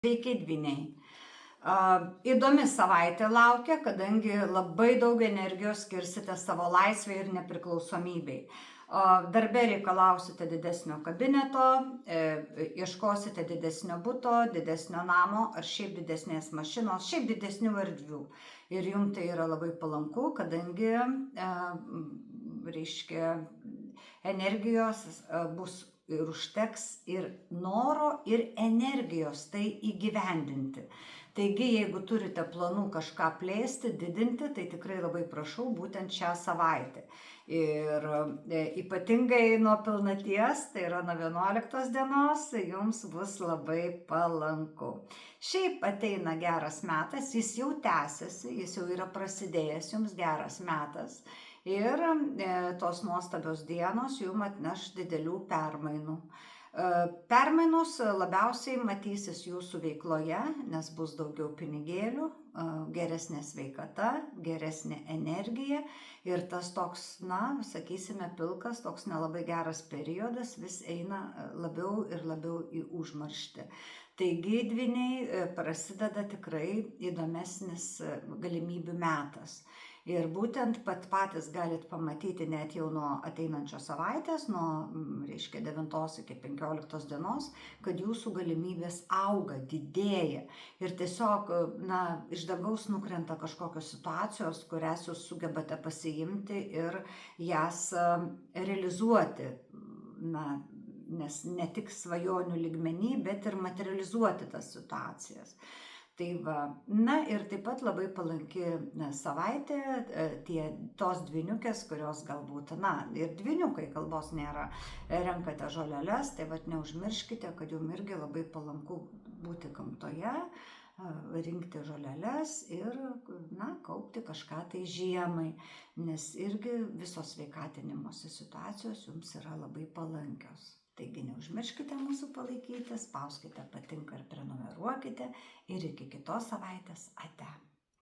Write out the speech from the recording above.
Sveiki dvyniai. Įdomi savaitė laukia, kadangi labai daug energijos skirsite savo laisvei ir nepriklausomybei. Darbe reikalausite didesnio kabineto, ieškosite didesnio buto, didesnio namo ar šiaip didesnės mašinos, šiaip didesnių erdvių. Ir jums tai yra labai palanku, kadangi reiškia, energijos bus ir užteks ir noro, ir energijos tai įgyvendinti. Taigi, jeigu turite planų kažką plėsti, didinti, tai tikrai labai prašau būtent šią savaitę. Ir ypatingai nuo pilnaties, tai yra nuo 11 dienos, jums bus labai palanku. Šiaip ateina geras metas, jis jau tęsiasi, jis jau yra prasidėjęs, jums geras metas. Ir tos nuostabios dienos jums atneš didelių permainų. Permainos labiausiai matysis jūsų veikloje, nes bus daugiau pinigėlių, geresnė sveikata, geresnė energija ir tas toks, sakysime, pilkas, toks nelabai geras periodas vis eina labiau ir labiau į užmarštį. Taigi, dvyniai, prasideda tikrai įdomesnis galimybių metas. Ir būtent patys galit pamatyti net jau nuo ateinančios savaitės, nuo 9 iki 15 dienos, kad jūsų galimybės auga, didėja. Ir tiesiog, iš dangaus nukrenta kažkokios situacijos, kurias jūs sugebate pasiimti ir jas realizuoti. Nes ne tik svajonių lygmenį, bet ir materializuoti tas situacijas. Tai va, ir taip pat labai palanki savaitė, tos dvyniukės, kurios galbūt, ir dvyniukai, kalbos nėra, renkate žoleles, tai vat neužmirškite, kad jums irgi labai palanku būti gamtoje, rinkti žoleles ir, kaupti kažką tai žiemai, nes irgi visos sveikatinimosi situacijos jums yra labai palankios. Taigi neužmirškite mūsų palaikyti, spauskite patinka ir prenumeruokite ir iki kitos savaitės ate.